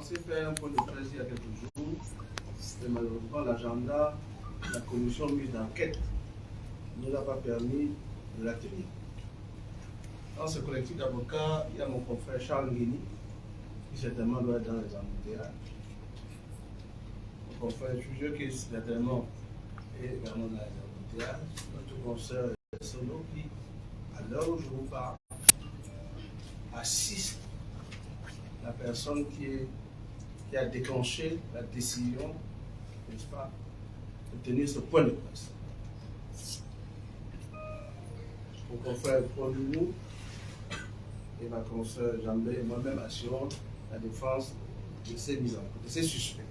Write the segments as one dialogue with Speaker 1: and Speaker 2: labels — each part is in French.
Speaker 1: censé faire un point de presse il y a quelques jours, mais malheureusement l'agenda de la commission mise d'enquête ne l'a pas permis de la tenir. Dans ce collectif d'avocats, il y a mon confrère Charles Nguini, qui certainement doit être dans les embouteillages. Mon confrère Jugeux, qui certainement est également dans les embouteillages. Notre consoeur Sono, qui, à l'heure où je vous parle, assiste la personne qui a déclenché la décision, n'est-ce pas, de tenir ce point de presse. Mon confrère Paul Loulou et ma consoeur Jambé et moi-même assurons la défense de ces mises en cause, de ces suspects.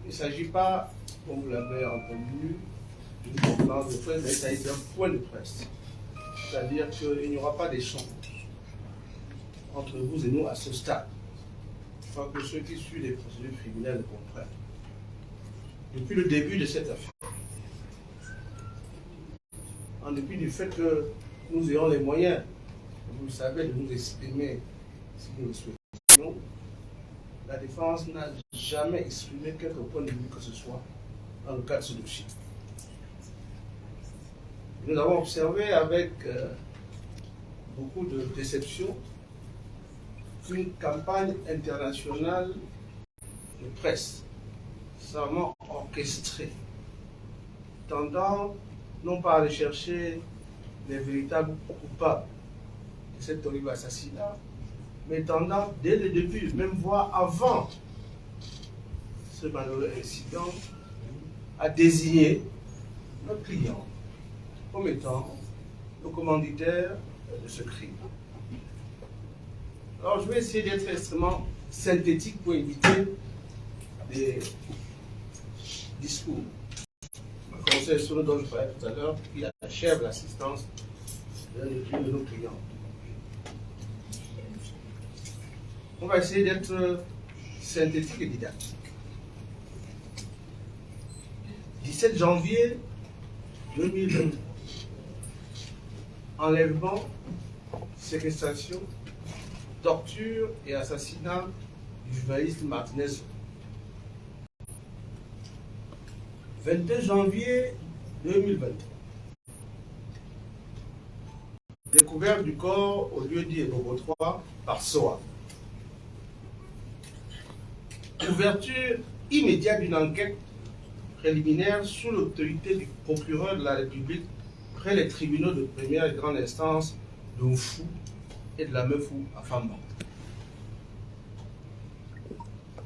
Speaker 1: Il ne s'agit pas, comme vous l'avez entendu, d'une conférence de presse, mais il s'agit d'un point de presse. C'est-à-dire qu'il n'y aura pas d'échange entre vous et nous à ce stade. Je crois que ceux qui suivent les procédures criminelles le comprennent. Depuis le début de cette affaire, en dépit du fait que nous ayons les moyens, vous le savez, de nous exprimer si nous le souhaitions, la défense n'a jamais exprimé quelque point de vue que ce soit dans le cadre de ce dossier. Nous avons observé avec beaucoup de déception qu'une campagne internationale de presse, savamment orchestrée, tendant non pas à rechercher les véritables coupables de cet horrible assassinat, mais tendant dès le début, même voire avant ce malheureux incident, à désigner notre client comme étant le commanditaire de ce crime. Alors je vais essayer d'être extrêmement synthétique pour éviter des discours. Ma conseil sur le dont je parlais tout à l'heure, qui achève l'assistance de nos clients. On va essayer d'être synthétique et didactique. 17 janvier 2020. Enlèvement, séquestration, torture et assassinat du journaliste Martinez. 22 janvier 2023. Découverte du corps au lieu dit Bobo 3 par SOA. Ouverture immédiate d'une enquête préliminaire sous l'autorité du procureur de la République près les tribunaux de première et grande instance de Oufou et de la Meufou à Famba.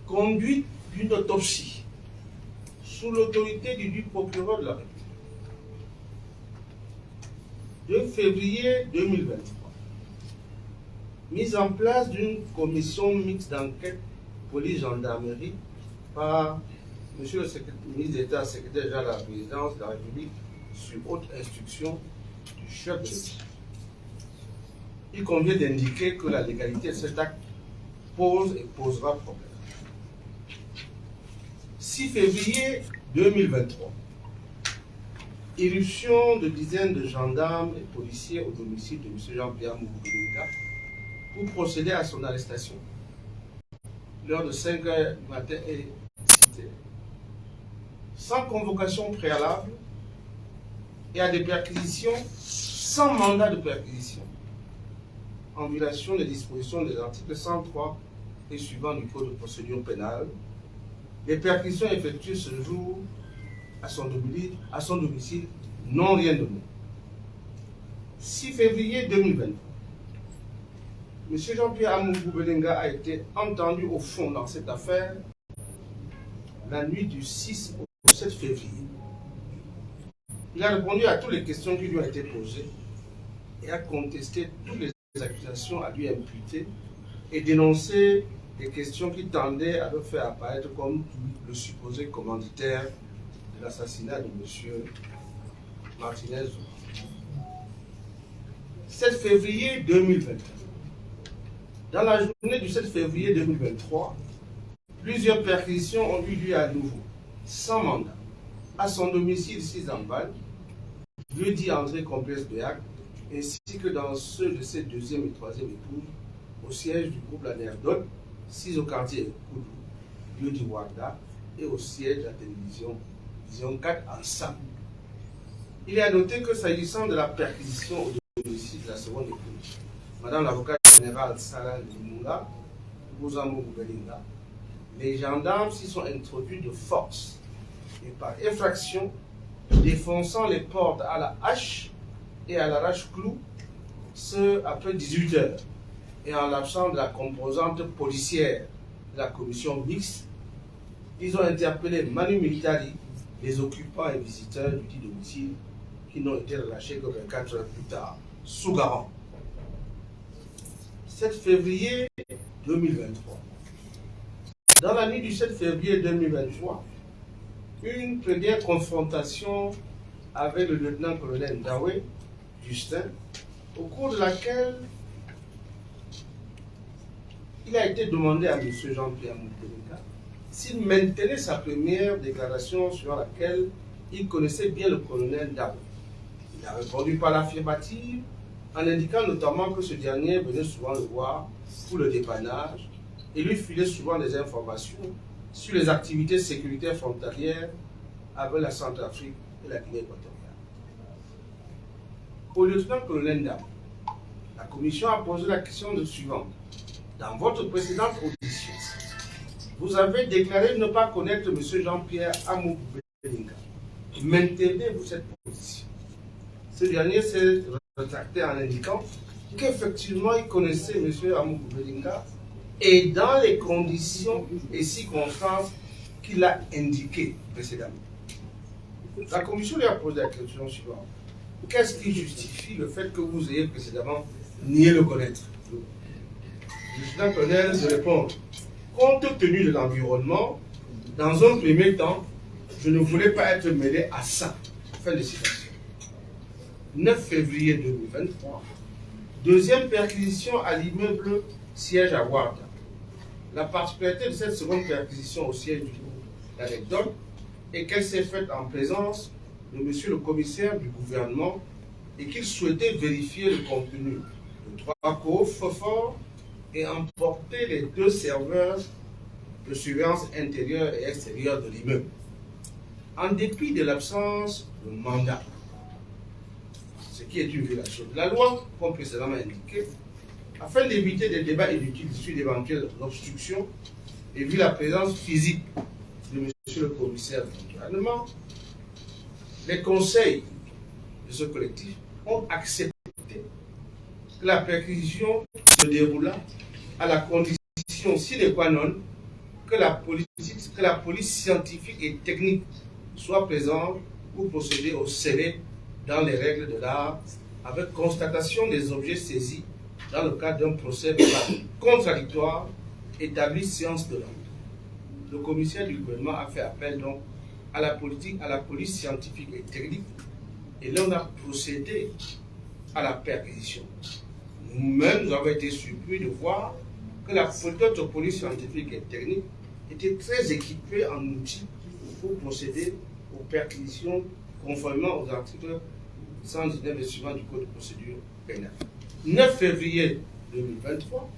Speaker 1: Conduite d'une autopsie sous l'autorité du procureur de la République. 2 février 2023. Mise en place d'une commission mixte d'enquête police-gendarmerie par M. le ministre d'État, secrétaire général de la présidence de la République, sur haute instruction du chef de l'État. Il convient d'indiquer que la légalité de cet acte pose et posera problème. 6 février 2023. Irruption de dizaines de gendarmes et policiers au domicile de M. Jean-Pierre Moukoulinga pour procéder à son arrestation. L'heure de 5 h du matin est citée. Sans convocation préalable et à des perquisitions sans mandat de perquisition, en violation des dispositions des articles 103 et suivants du Code de procédure pénale. Les perquisitions effectuées ce jour à son domicile n'ont rien donné. 6 février 2023. M. Jean-Pierre Amougou Belenga a été entendu au fond dans cette affaire la nuit du 6 au 7 février. Il a répondu à toutes les questions qui lui ont été posées et a contesté toutes les accusations à lui imputées et dénoncé des questions qui tendaient à le faire apparaître comme le supposé commanditaire de l'assassinat de M. Martinez. 7 février 2023. Dans la journée du 7 février 2023, plusieurs perquisitions ont eu lieu à nouveau, sans mandat, à son domicile 6 en Val, lieu dit André Complexe de Hague, ainsi que dans ceux de ses deuxième et troisième épouses, au siège du groupe La Nerdonne, 6 au quartier Koudou, lieu du Wanda, et au siège de la télévision Vision 4 ensemble. Il est à noter que s'agissant de la perquisition au domicile de la seconde épouse, Madame l'avocate générale Sarah Limunga, Bouzambo Boubelinga, les gendarmes s'y sont introduits de force et par effraction, défonçant les portes à la hache et à l'arrache-clou, ce après 18 heures, et en l'absence de la composante policière de la commission mixte, ils ont interpellé Manu Militari, les occupants et visiteurs du dit domicile, qui n'ont été relâchés que 24 heures plus tard, sous garant. 7 février 2023. Dans la nuit du 7 février 2023, une première confrontation avec le lieutenant-colonel Ndawé Justin, au cours de laquelle il a été demandé à M. Jean-Pierre Moupelinga s'il maintenait sa première déclaration sur laquelle il connaissait bien le colonel Ndawé. Il a répondu par l'affirmative en indiquant notamment que ce dernier venait souvent le voir pour le dépannage et lui filait souvent des informations sur les activités sécuritaires frontalières avec la Centrafrique et la Guinée équatoriale. Au lieutenant-colonel Ndawé, la commission a posé la question suivante. Dans votre précédente audition, vous avez déclaré ne pas connaître M. Jean-Pierre Amoubou Belinga. Maintenez-vous cette position? Ce dernier s'est rétracté en indiquant qu'effectivement il connaissait M. Amoubou Belinga et dans les conditions et circonstances qu'il a indiquées précédemment. La commission lui a posé la question suivante. Qu'est-ce qui justifie le fait que vous ayez précédemment nié le connaître? Le lieutenant-colonel de répondre. Compte tenu de l'environnement, dans un premier temps, je ne voulais pas être mêlé à ça. Fin de citation. 9 février 2023. Deuxième perquisition à l'immeuble siège à Ouarda. La particularité de cette seconde perquisition au siège du groupe l'anecdote est qu'elle s'est faite en présence de monsieur le commissaire du gouvernement et qu'il souhaitait vérifier le contenu de 3 coffres forts et emporter les 2 serveurs de surveillance intérieure et extérieure de l'immeuble. En dépit de l'absence de mandat, ce qui est une violation de la loi, comme précédemment indiqué, afin d'éviter des débats inutiles issus d'éventuelles obstructions et vu la présence physique de monsieur le commissaire du gouvernement, les conseils de ce collectif ont accepté que la perquisition se déroula à la condition sine qua non que la police scientifique et technique soit présente pour procéder au scellé dans les règles de l'art avec constatation des objets saisis dans le cadre d'un procès contradictoire établi séance de l'ordre. Le commissaire du gouvernement a fait appel donc à la police scientifique et technique et là on a procédé à la perquisition. Nous-mêmes, nous avons été surpris de voir que notre police scientifique et technique était très équipée en outils pour procéder aux perquisitions conformément aux articles 119 et suivants du Code de procédure pénale. 9 février 2023,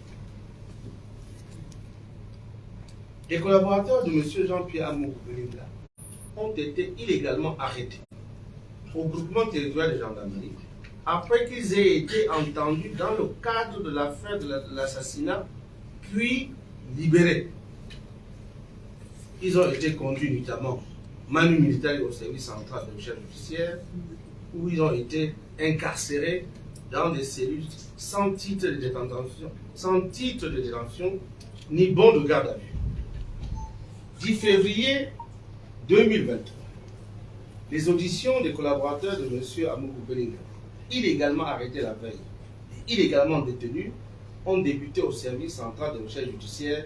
Speaker 1: les collaborateurs de M. Jean-Pierre Amoubou Belinga ont été illégalement arrêtés au groupement territorial de gendarmerie après qu'ils aient été entendus dans le cadre de l'affaire de l'assassinat, puis libérés. Ils ont été conduits notamment Manu Militari au service central de recherche judiciaire, où ils ont été incarcérés dans des cellules sans titre de détention, ni bon de garde à vue. 10 février 2023, les auditions des collaborateurs de M. Amoubou Belinga, illégalement arrêtés la veille et illégalement détenus, ont débuté au service central de recherche judiciaire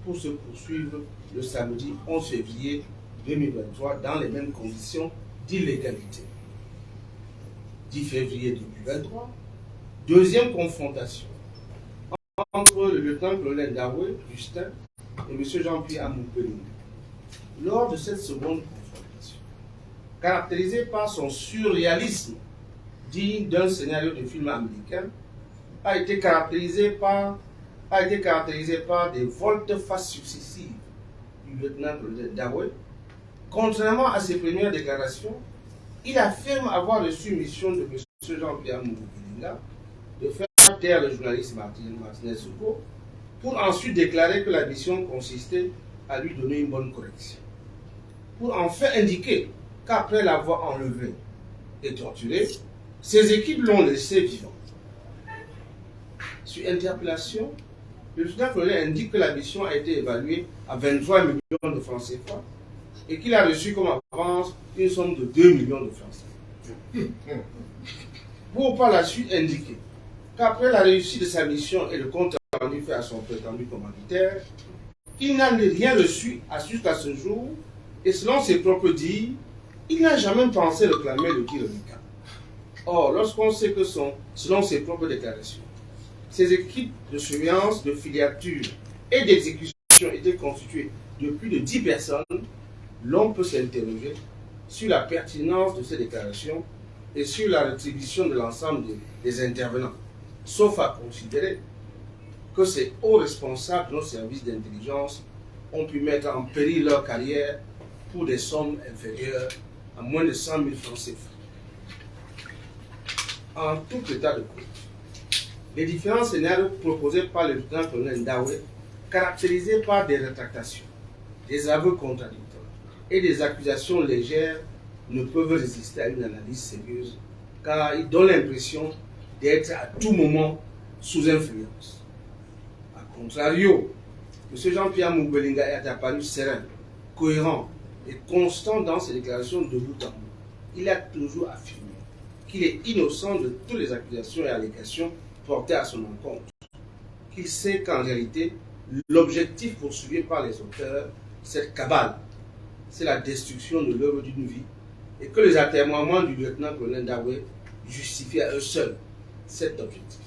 Speaker 1: pour se poursuivre le samedi 11 février 2023 dans les mêmes conditions d'illégalité. 10 février 2023, deuxième confrontation entre le lieutenant-colonel Ndawé Justin et M. Jean-Pierre Amoubou Belinga. Lors de cette seconde confrontation, caractérisée par son surréalisme digne d'un scénario de film américain, a été caractérisée par a été caractérisé par des volte-face successives du lieutenant-colonel Daoué. Contrairement à ses premières déclarations, il affirme avoir reçu mission de M. Jean-Pierre Mouroubilinga de faire taire le journaliste Martinez Zogo pour ensuite déclarer que la mission consistait à lui donner une bonne correction. Pour enfin indiquer qu'après l'avoir enlevé et torturé, ses équipes l'ont laissé vivant. Sur interpellation, le lieutenant-colonel indique que la mission a été évaluée à 23 millions de francs CFA et qu'il a reçu comme avance une somme de 2 millions de francs CFA. Pour par la suite indiquer qu'après la réussite de sa mission et le compte rendu fait à son prétendu commanditaire, il n'a rien reçu jusqu'à ce jour et selon ses propres dires, il n'a jamais pensé réclamer le reliquat. Or, lorsqu'on sait que selon ses propres déclarations, ces équipes de surveillance, de filature et d'exécution étaient constituées de plus de 10 personnes, l'on peut s'interroger sur la pertinence de ces déclarations et sur la rétribution de l'ensemble des intervenants, sauf à considérer que ces hauts responsables de nos services d'intelligence ont pu mettre en péril leur carrière pour des sommes inférieures à moins de 100 000 francs CFA. En tout état de cause, les différents scénarios proposés par le lieutenant-colonel Daoué, caractérisés par des rétractations, des aveux contradictoires et des accusations légères, ne peuvent résister à une analyse sérieuse, car ils donnent l'impression d'être à tout moment sous influence. A contrario, M. Jean-Pierre Mouroubilinga est apparu serein, cohérent et constant dans ses déclarations de bout en bout. Il a toujours affirmé qu'il est innocent de toutes les accusations et allégations portées à son encontre, qu'il sait qu'en réalité, l'objectif poursuivi par les auteurs, cette cabale, c'est la destruction de l'œuvre d'une vie, et que les atermoiements du lieutenant-colonel Daoué justifient à eux seuls cet objectif.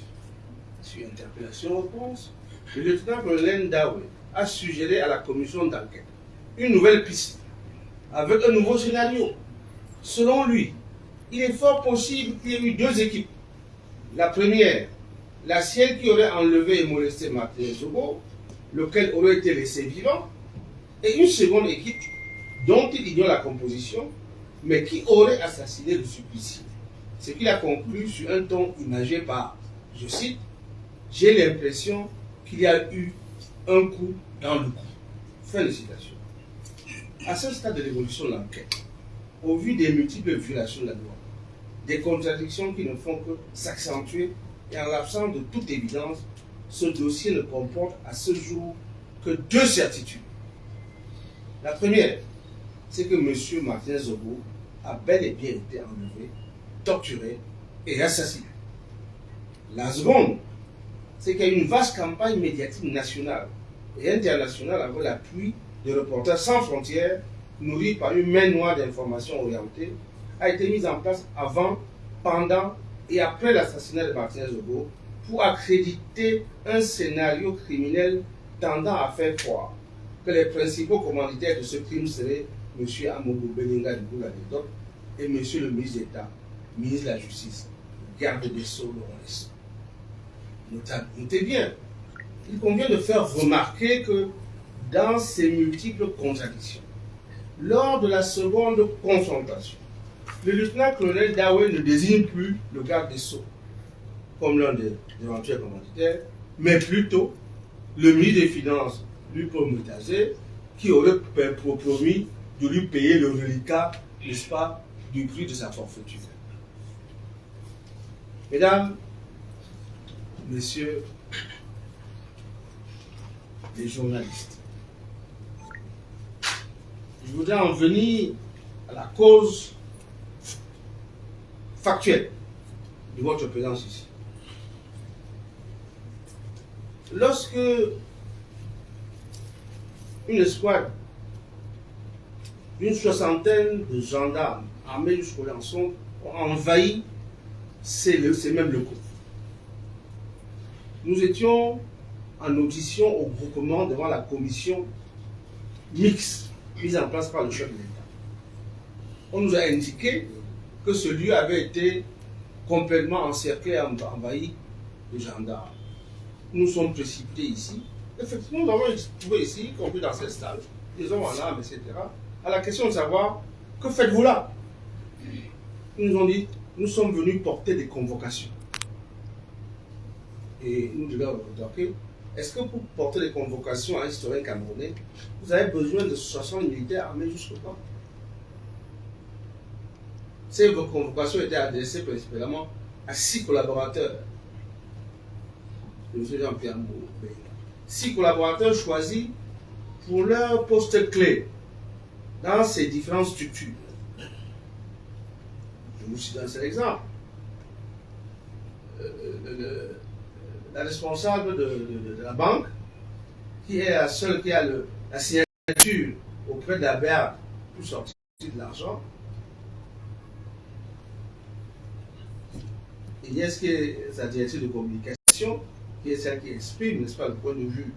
Speaker 1: Sur interpellation-réponse, le lieutenant-colonel Daoué a suggéré à la commission d'enquête une nouvelle piste, avec un nouveau scénario. Selon lui, il est fort possible qu'il y ait eu deux équipes. La première, la sienne qui aurait enlevé et molesté Martinez Zogo, lequel aurait été laissé vivant, et une seconde équipe dont il ignore la composition, mais qui aurait assassiné le supplicié. Ce qu'il a conclu sur un ton imagé par, je cite, « J'ai l'impression qu'il y a eu un coup dans le cou ». Fin de citation. À ce stade de l'évolution de l'enquête, au vu des multiples violations de la loi, des contradictions qui ne font que s'accentuer et en l'absence de toute évidence, ce dossier ne comporte à ce jour que deux certitudes. La première, c'est que M. Martinez Zogo a bel et bien été enlevé, torturé et assassiné. La seconde, c'est qu'il y a une vaste campagne médiatique nationale et internationale avec l'appui de Reporters sans frontières, nourrie par une main noire d'informations orientées, a été mise en place avant, pendant et après l'assassinat de Martinez Zogo pour accréditer un scénario criminel tendant à faire croire que les principaux commanditaires de ce crime seraient M. Amadou Belinga de l'anecdote et M. le ministre d'État, ministre de la Justice, garde des Sceaux, Laurent. Notez bien, il convient de faire remarquer que dans ces multiples contradictions, lors de la seconde confrontation, le lieutenant-colonel Daoué ne désigne plus le garde des Sceaux comme l'un des éventuels commanditaires, mais plutôt le ministre des Finances, Lupo Mutazé, qui aurait promis de lui payer le reliquat, n'est-ce pas, du prix de sa forfaiture. Mesdames, Messieurs les journalistes, je voudrais en venir à la cause factuelle de votre présence ici. Lorsque une escouade d'une soixantaine de gendarmes armés jusqu'au lançon ont envahi ces mêmes locaux, nous étions en audition au groupement devant la commission mixte mise en place par le chef de l'État. On nous a indiqué que ce lieu avait été complètement encerclé et envahi de gendarmes. nous sommes précipités ici. Effectivement, nous avons trouvé ici, y compris dans cette salle, des hommes en armes, etc., à la question de savoir, que faites-vous là? Ils nous ont dit, nous sommes venus porter des convocations. Et nous devons ok, est-ce que pour porter des convocations à un citoyen camerounais, vous avez besoin de 60 militaires armés jusqu'au temps? Ces convocations étaient adressées principalement à 6 collaborateurs de M. Jean-Pierre Moubé. 6 collaborateurs choisis pour leur poste clé dans ces différentes structures. Je vous cite un seul exemple. La responsable de la banque, qui est la seule qui a la signature auprès de la BERD pour sortir de l'argent. Il y a ce qui est sa directive de communication, qui est celle qui exprime, n'est-ce pas, le point de vue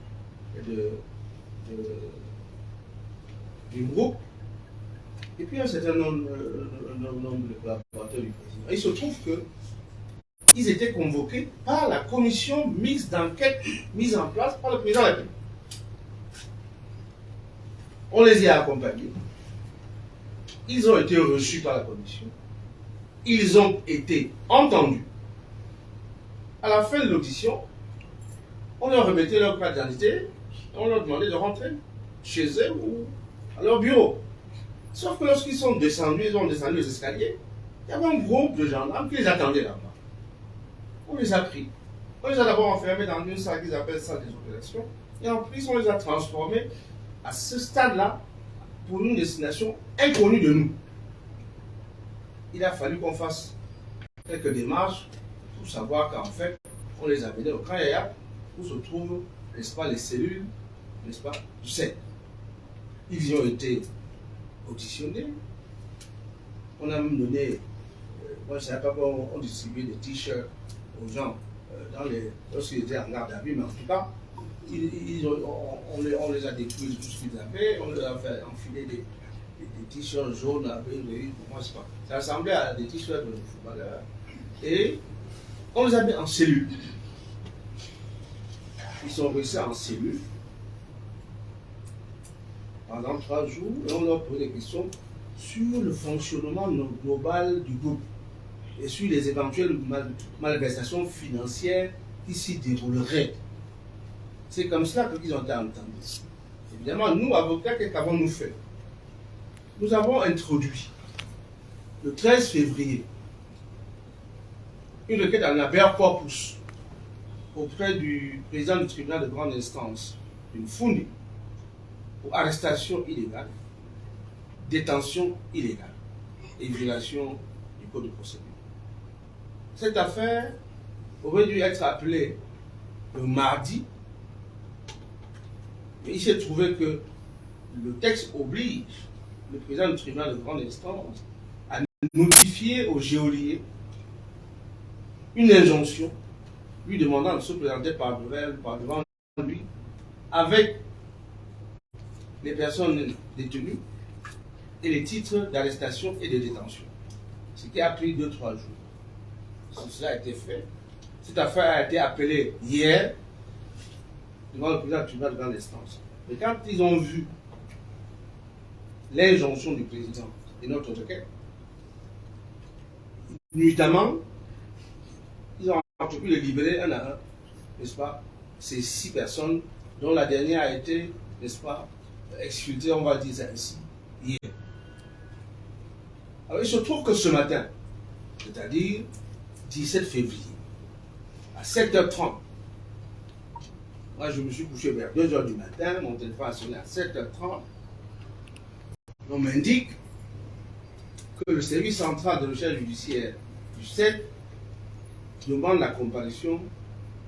Speaker 1: du groupe. Et puis un certain nombre de collaborateurs du président. Il se trouve qu'ils étaient convoqués par la commission mixte d'enquête mise en place par le président de la République. On les y a accompagnés. Ils ont été reçus par la commission. Ils ont été entendus. À la fin de l'audition, on leur remettait leur carte d'identité et on leur demandait de rentrer chez eux ou à leur bureau. Sauf que lorsqu'ils sont descendus, ils ont descendu les escaliers, il y avait un groupe de gendarmes qui les attendait là-bas. On les a pris. On les a d'abord enfermés dans une salle qu'ils appellent salle des opérations. Et en plus, on les a transformés à ce stade-là pour une destination inconnue de nous. Il a fallu qu'on fasse quelques démarches pour savoir qu'en fait, on les a menés au camp Yaya où se trouvent, n'est-ce pas, les cellules, n'est-ce pas, du CED. Ils y ont été auditionnés. On a même donné, moi je ne savais pas qu'on distribuait des t-shirts aux gens lorsqu'ils étaient en garde à vue, mais en tout cas, on les a détruits tout ce qu'ils avaient, on leur a fait enfiler des t-shirts jaunes avec pour moi, pas. Ça ressemblait à des t-shirts de footballeurs. Et on les a mis en cellule. Ils sont restés en cellule pendant 3 jours et on leur posait des questions sur le fonctionnement global du groupe et sur les éventuelles malversations financières qui s'y dérouleraient. C'est comme cela qu'ils ont été entendus. Évidemment, nous, avocats, qu'avons-nous fait? Nous avons introduit, le 13 février, une requête en habeas corpus auprès du président du tribunal de grande instance, une fournie, pour arrestation illégale, détention illégale et violation du code de procédure. Cette affaire aurait dû être appelée le mardi, mais il s'est trouvé que le texte oblige le président du tribunal de grande instance à notifier au geôlier une injonction lui demandant de se présenter par devant lui avec les personnes détenues et les titres d'arrestation et de détention. Ce qui a pris 2-3 jours. Si cela a été fait, cette affaire a été appelée hier devant le président du tribunal de grande instance. Mais quand ils ont vu l'injonction du président et notre requête, nuitamment, ils ont entrepris de libérer un à un, n'est-ce pas, ces 6 personnes, dont la dernière a été, n'est-ce pas, exfiltrée, on va dire ça ainsi, hier. Alors il se trouve que ce matin, c'est-à-dire 17 février, à 7h30, moi je me suis couché vers 2h du matin, mon téléphone a sonné à 7h30, on m'indique que le service central de recherche judiciaire du CED demande la comparution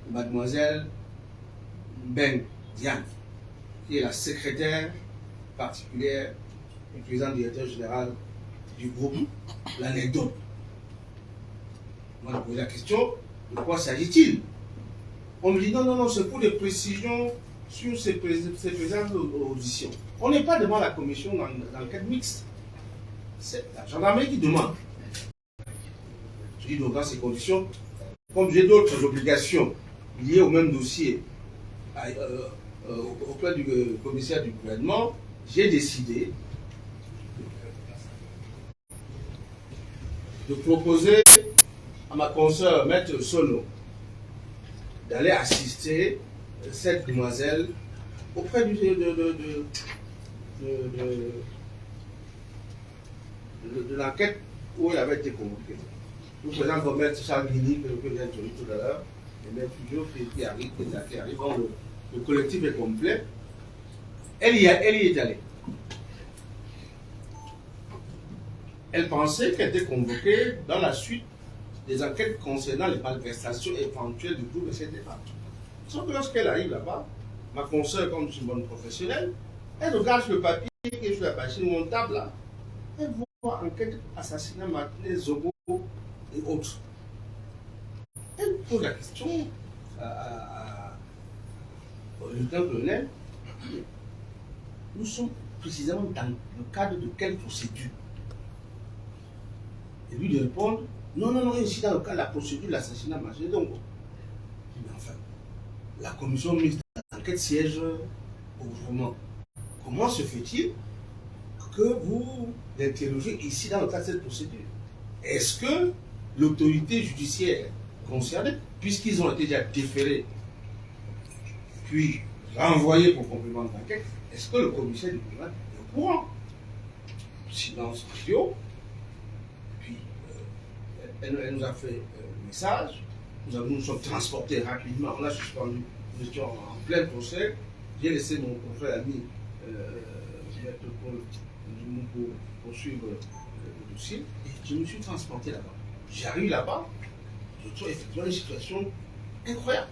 Speaker 1: de mademoiselle Ben Diane, qui est la secrétaire particulière du président directeur général du groupe L'Anecdote. Moi, je pose la question, de quoi s'agit-il? On me dit non, c'est pour des précisions sur ces présences d'audition. On n'est pas devant la commission d'enquête mixte. C'est la gendarmerie qui demande. Je dis donc dans ces conditions, comme j'ai d'autres obligations liées au même dossier auprès du commissaire du gouvernement, j'ai décidé de proposer à ma consoeur, Maître Sono, d'aller assister cette demoiselle auprès de l'enquête où elle avait été convoquée. Nous faisons comme Maître Charles-Guigny, que j'ai introduit tout à l'heure, et Maître Joe qui arrive, bon, le collectif est complet. Elle y est allée. Elle pensait qu'elle était convoquée dans la suite des enquêtes concernant les malversations éventuelles du groupe, etc. Sauf que lorsqu'elle arrive là-bas, ma consoeur, comme je suis une bonne professionnelle, elle regarde sur le papier qui est sur la machine montable là, elle voit enquête, assassinat, Martinez, Zobo et autres. Elle pose la question au lieutenant-colonel, nous sommes précisément dans le cadre de quelle procédure? Et lui de répondre, non, ici dans le cas de la procédure de l'assassinat marché. Donc, mais enfin, la commission mixte d'enquête siège au gouvernement. Comment se fait-il que vous l'interrogez ici dans le cadre de cette procédure? Est-ce que l'autorité judiciaire concernée, puisqu'ils ont été déjà déférés, puis renvoyés pour complément d'enquête, est-ce que le commissaire du gouvernement est au courant? Silence radio. Elle nous a fait le message, nous sommes transportés rapidement, on a suspendu, nous étions en plein procès, j'ai laissé mon confrère ami Maître Paul pour poursuivre le dossier, et je me suis transporté là-bas. J'arrive là-bas, je trouve effectivement une situation incroyable.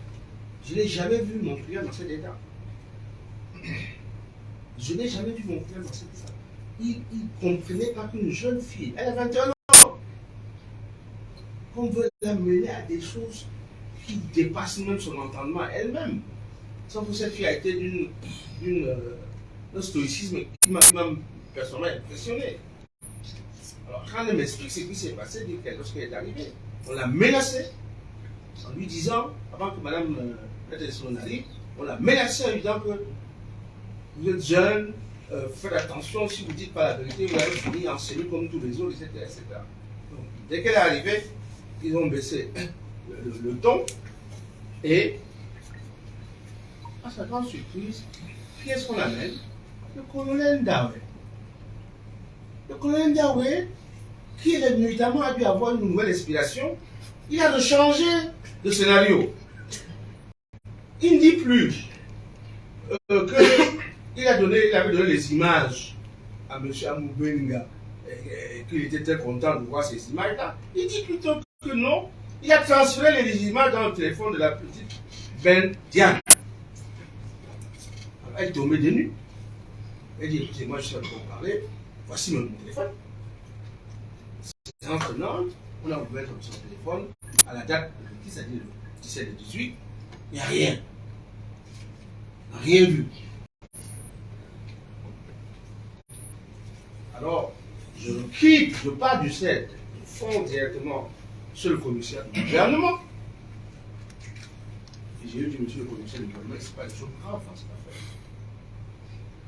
Speaker 1: Je n'ai jamais vu mon client dans cet état. Je n'ai jamais vu mon client dans cet état. Il comprenait pas qu'une jeune fille, elle a 21 ans, qu'on veut la mener à des choses qui dépassent même son entendement elle-même. Sauf que cette fille a été d'un stoïcisme qui m'a même personnellement impressionné. Alors, quand elle m'explique ce qui s'est passé, lorsqu'elle est arrivée, on l'a menacée en lui disant, avant que Mme Maître arrive, on l'a menacée en lui disant que vous êtes jeune, faites attention, si vous ne dites pas la vérité, vous allez finir enseigné comme tous les autres, etc. Donc, dès qu'elle est arrivée, ils ont baissé le ton et, à sa grande surprise, qui est-ce qu'on amène? Le colonel Ndawe. Le colonel Ndawe, qui nuitamment a dû avoir une nouvelle inspiration, il a changé de scénario. Il ne dit plus qu'il avait donné les images à M. Amoubenga et qu'il était très content de voir ces images-là. Il dit plutôt que non, il a transféré les images dans le téléphone de la petite Ben Diane. Alors, elle est tombée de nuit. Elle dit, écoutez, moi je suis en train de parler, voici mon téléphone. C'est entre Nantes, on a ouvert son téléphone à la date de c'est-à-dire le 17 et 18, il n'y a rien. Rien vu. Alors, je quitte, je pars du CED, je fonds directement sur le commissaire du gouvernement. Et j'ai dit, monsieur le commissaire du gouvernement, ce n'est pas une chose grave dans cette affaire.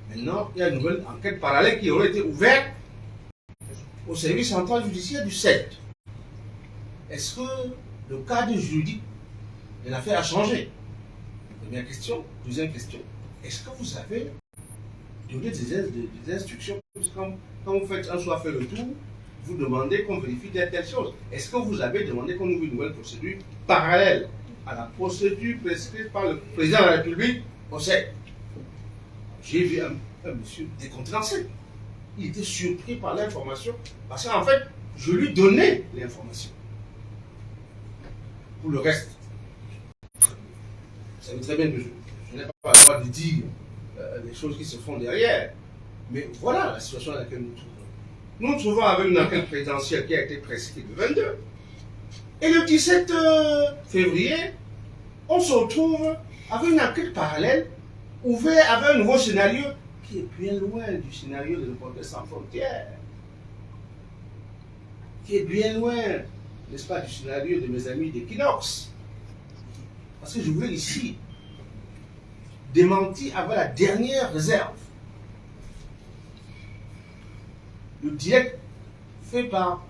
Speaker 1: Maintenant, il y a une nouvelle enquête parallèle qui aurait été ouverte au service central judiciaire du CED. Est-ce que le cadre juridique de l'affaire a changé? Première question. Deuxième question. Est-ce que vous avez donné des instructions? Quand vous faites un soir fait le tour, vous demandez qu'on vérifie telle chose. Est-ce que vous avez demandé qu'on ouvre une nouvelle procédure parallèle à la procédure prescrite par le président de la République au CED? J'ai vu un monsieur décontenancé. Il était surpris par l'information parce qu'en fait, je lui donnais l'information. Pour le reste, vous savez très bien que je n'ai pas le droit de dire les choses qui se font derrière. Mais voilà la situation dans laquelle nous nous trouvons. Nous nous trouvons avec une enquête présidentielle qui a été prescrite le 22. Et le 17 février, on se retrouve avec une enquête parallèle ouverte avec un nouveau scénario qui est bien loin du scénario de Reporters sans frontières. Qui est bien loin, n'est-ce pas, du scénario de mes amis d'Equinox. Parce que je voulais ici démenti avec la dernière réserve. Le direct fait par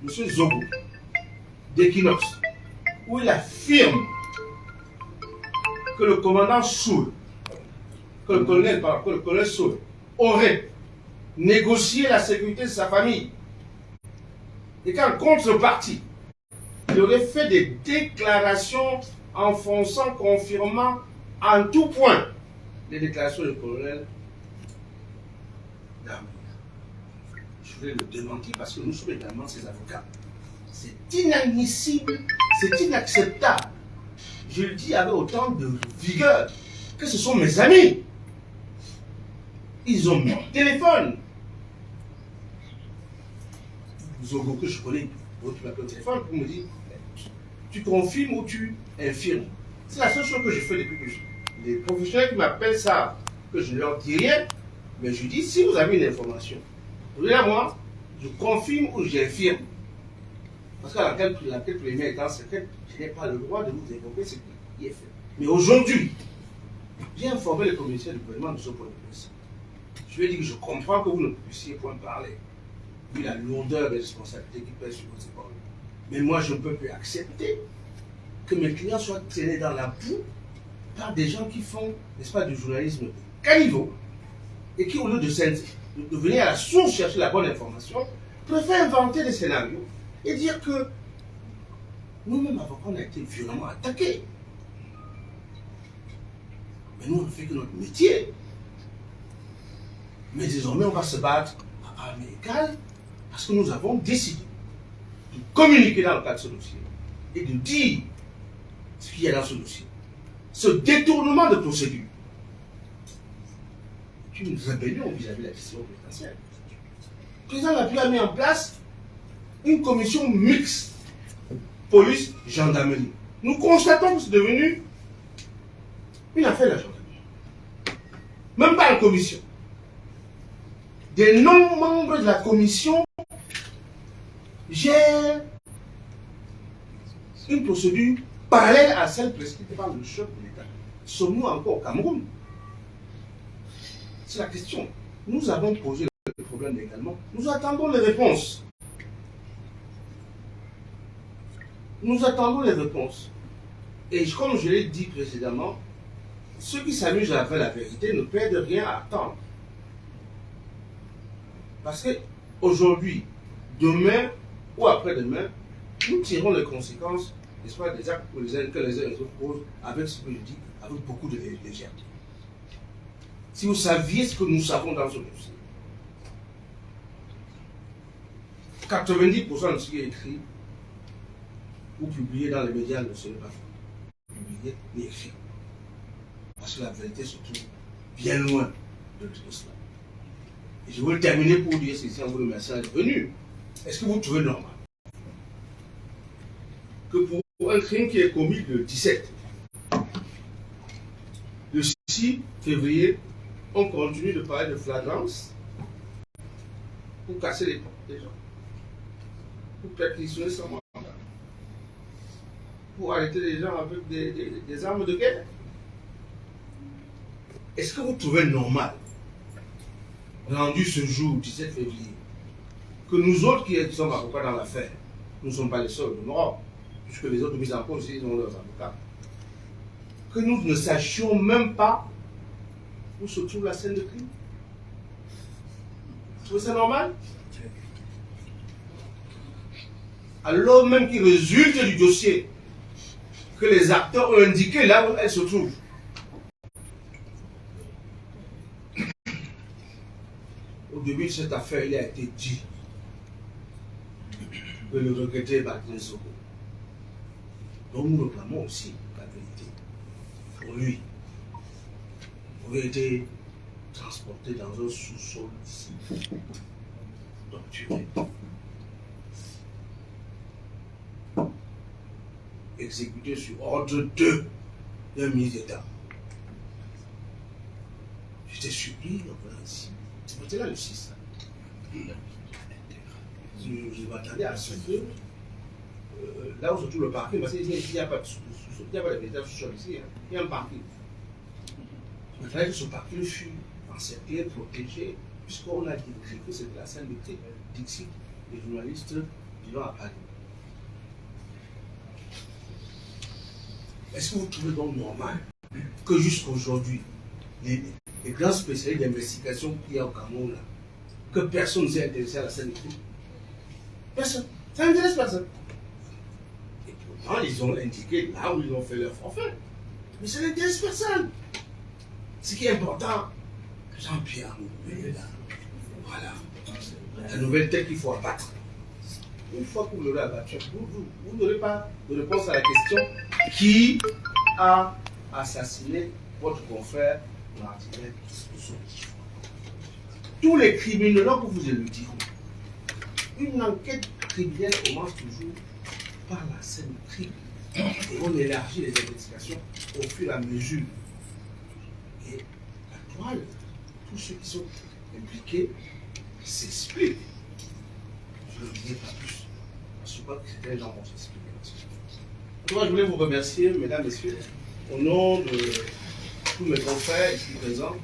Speaker 1: M. Zogo d'Equinox, où il affirme que le commandant Soul, que le colonel Soul aurait négocié la sécurité de sa famille et qu'en contrepartie, il aurait fait des déclarations enfonçant, confirmant en tout point les déclarations du colonel Darmanin. Je voulais le démentir parce que nous sommes également ses avocats. C'est inadmissible, c'est inacceptable. Je le dis avec autant de vigueur que ce sont mes amis. Ils ont mon téléphone. Zogo que je connais, tu m'appelles au téléphone pour me dire tu confirmes ou tu infirmes. C'est la seule chose que je fais depuis que les professionnels qui m'appellent ça, que je ne leur dis rien, mais je dis si vous avez une information, revenez à moi, je confirme ou j'infirme. Parce que la tête première étant secrète, je n'ai pas le droit de vous évoquer ce qui est fait. Mais aujourd'hui, j'ai informé le commissaire du gouvernement de ce point de vue. Je lui ai dit que je comprends que vous ne puissiez point parler, vu la lourdeur des responsabilités qui pèsent sur vos épaules. Mais moi, je ne peux plus accepter que mes clients soient traînés dans la boue par des gens qui font, n'est-ce pas, du journalisme caniveau et qui, au lieu de venir à la source chercher la bonne information, préfèrent inventer des scénarios et dire que nous-mêmes, avocats, on a été violemment attaqués. Mais nous, on ne fait que notre métier. Mais désormais, on va se battre à armes égales parce que nous avons décidé de communiquer dans le cadre de ce dossier et de dire ce qu'il y a dans ce dossier. Ce détournement de procédure est une rébellion vis-à-vis de la décision présidentielle. Le président de la République a mis en place une commission mixte police-gendarmerie. Nous constatons que c'est devenu une affaire de la gendarmerie. Même pas la commission. Des non-membres de la commission gèrent une procédure parallèle à celle prescrite par le chef de l'État. Sommes-nous encore au Cameroun? C'est la question. Nous avons posé le problème également. Nous attendons les réponses. Nous attendons les réponses. Et comme je l'ai dit précédemment, ceux qui s'amusent à faire la vérité ne perdent rien à attendre. Parce qu'aujourd'hui, demain ou après-demain, nous tirons les conséquences, n'est-ce pas, des actes que les uns et les autres posent avec ce que je dis, avec beaucoup de légèreté. Si vous saviez ce que nous savons dans ce dossier, 90% de ce qui est écrit ou publié dans les médias ne serait pas publié ni écrit. Parce que la vérité se trouve bien loin de cela. Et je veux terminer pour dire ceci en vous remerciant d'être venu. Est-ce que vous trouvez normal que pour un crime qui est commis le 17, le 6 février, on continue de parler de flagrance pour casser les portes des gens, pour perquisitionner sans mandat, pour arrêter les gens avec des armes de guerre? Est-ce que vous trouvez normal, rendu ce jour, 17 février, que nous autres qui sommes avocats dans l'affaire, nous ne sommes pas les seuls de Europe, puisque les autres mises en cause, ils ont leurs avocats, que nous ne sachions même pas où se trouve la scène de crime? Vous trouvez ça normal? Alors même qu'il résulte du dossier que les acteurs ont indiqué là où elle se trouve. Au début de cette affaire, il a été dit que le regretté Barthélémy Zogo, dont nous réclamons aussi la vérité, pour lui, aurait été transporté dans un sous-sol ici, torturé, exécuté sur ordre d'un ministre d'État. J'étais surpris en venant ici. C'était là le 6. Je m'attendais à ce que là où se trouve le parking, parce qu'il n'y a pas de sous-sol, il n'y a pas de sous-sol ici, il y a un parking. Il fallait que ce parquet fût encerclé, protégé, puisqu'on a décrit que c'était la scène de Dixit, des journalistes vivant à Paris. Est-ce que vous trouvez donc normal que jusqu'à aujourd'hui, les grands spécialistes d'investigation qu'il y a au Cameroun, là, que personne ne s'est intéressé à la scène de crime? Personne. Ça n'intéresse personne. Et pourtant, ils ont indiqué là où ils ont fait leur forfait. Mais ça n'intéresse personne. Ce qui est important, Jean-Pierre Moukoumé est là. Voilà. La nouvelle tête qu'il faut abattre. Une fois que vous l'aurez abattu, vous n'aurez pas de réponse à la question qui a assassiné votre confrère Martinez. Tous les criminologues que vous éludirez, une enquête criminelle commence toujours par la scène de crime. Et on élargit les investigations au fur et à mesure. Et la toile, tous ceux qui sont impliqués s'expliquent. Je ne dirai pas plus. Parce que je crois que c'était un genre qui s'explique. Moi, je voulais vous remercier, mesdames, messieurs, au nom de tous mes confrères ici présents.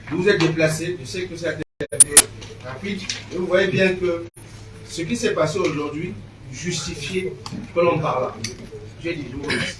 Speaker 1: Vous vous êtes déplacés. Je sais que ça a été rapide. Et vous voyez bien que ce qui s'est passé aujourd'hui justifiait que l'on parle. J'ai dit, je vous remercie.